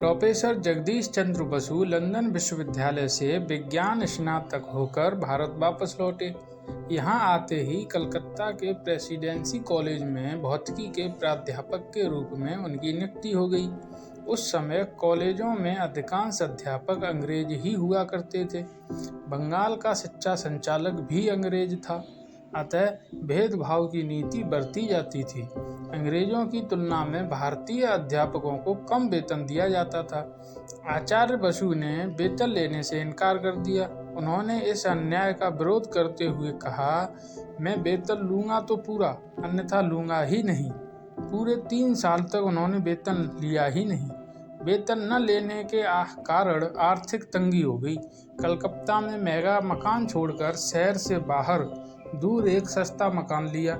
Professor Jagdish चंद्र Basu London विश्वविद्यालय से विज्ञान स्नातक होकर भारत वापस लौटे। यहाँ आते ही कलकत्ता के प्रेसिडेंसी कॉलेज में भौतिकी के प्राध्यापक के रूप में उनकी नियुक्ति हो गई। उस समय कॉलेजों में अधिकांश अध्यापक अंग्रेज ही हुआ करते थे। बंगाल का शिक्षा संचालक भी अंग्रेज था, अतः भेदभाव की नीति बरती जाती थी। अंग्रेजों की तुलना में भारतीय अध्यापकों को कम वेतन दिया जाता था। आचार्य बसु ने वेतन लेने से इनकार कर दिया। उन्होंने इस अन्याय का विरोध करते हुए कहा, मैं वेतन लूँगा तो पूरा, अन्यथा लूँगा ही नहीं। पूरे 3 साल तक उन्होंने वेतन लिया ही नहीं। वेतन न लेने के कारण आर्थिक तंगी हो गई। कलकत्ता में महंगा मकान छोड़कर शहर से बाहर दूर एक सस्ता मकान लिया।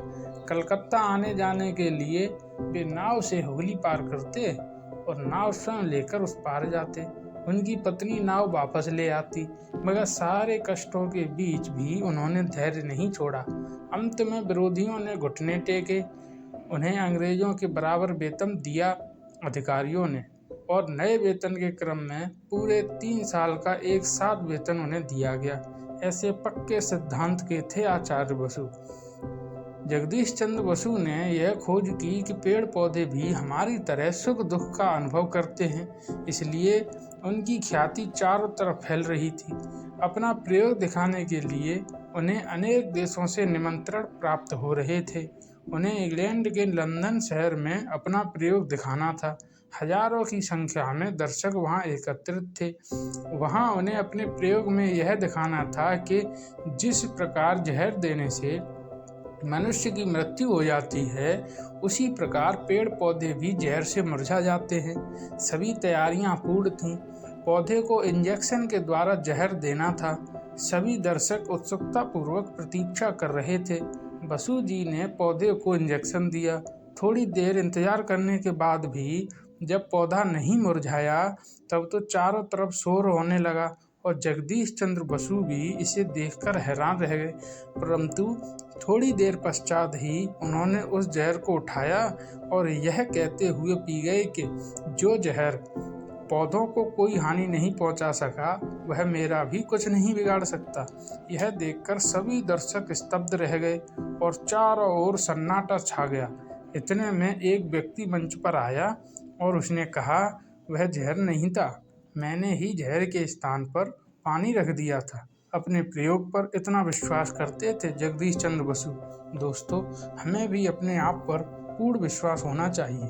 कलकत्ता आने जाने के लिए वे नाव से हुगली पार करते और नाव स्वयं लेकर उस पार जाते। उनकी पत्नी नाव वापस ले आती, मगर सारे कष्टों के बीच भी उन्होंने धैर्य नहीं छोड़ा। अंत में विरोधियों ने घुटने टेके, उन्हें अंग्रेजों के बराबर वेतन दिया अधिकारियों ने, और नए वेतन के क्रम में पूरे 3 साल का एक साथ वेतन उन्हें दिया गया। ऐसे पक्के सिद्धांत के थे आचार्य बसु। जगदीश चंद्र बसु ने यह खोज की कि पेड़ पौधे भी हमारी तरह सुख दुख का अनुभव करते हैं, इसलिए उनकी ख्याति चारों तरफ फैल रही थी। अपना प्रयोग दिखाने के लिए उन्हें अनेक देशों से निमंत्रण प्राप्त हो रहे थे। उन्हें इंग्लैंड के लंदन शहर में अपना प्रयोग दिखाना था। हजारों की संख्या में दर्शक वहां एकत्रित थे। वहां उन्हें अपने प्रयोग में यह दिखाना था कि जिस प्रकार जहर देने से मनुष्य की मृत्यु हो जाती है, उसी प्रकार पेड़ पौधे भी जहर से मुरझा जाते हैं। सभी तैयारियां पूर्ण थीं। पौधे को इंजेक्शन के द्वारा जहर देना था। सभी दर्शक उत्सुकता पूर्वक प्रतीक्षा कर रहे थे। बसु जी ने पौधे को इंजेक्शन दिया। थोड़ी देर इंतजार करने के बाद भी जब पौधा नहीं मुरझाया, तब तो चारों तरफ शोर होने लगा और जगदीश चंद्र बसु भी इसे देखकर हैरान रह गए। परंतु थोड़ी देर पश्चात ही उन्होंने उस जहर को उठाया और यह कहते हुए पी गए कि जो जहर पौधों को कोई हानि नहीं पहुंचा सका, वह मेरा भी कुछ नहीं बिगाड़ सकता। यह देखकर सभी दर्शक स्तब्ध रह गए और चारों ओर सन्नाटा छा गया। इतने में एक व्यक्ति मंच पर आया और उसने कहा, वह जहर नहीं था, मैंने ही जहर के स्थान पर पानी रख दिया था। अपने प्रयोग पर इतना विश्वास करते थे जगदीश चंद्र बसु। दोस्तों, हमें भी अपने आप पर पूर्ण विश्वास होना चाहिए।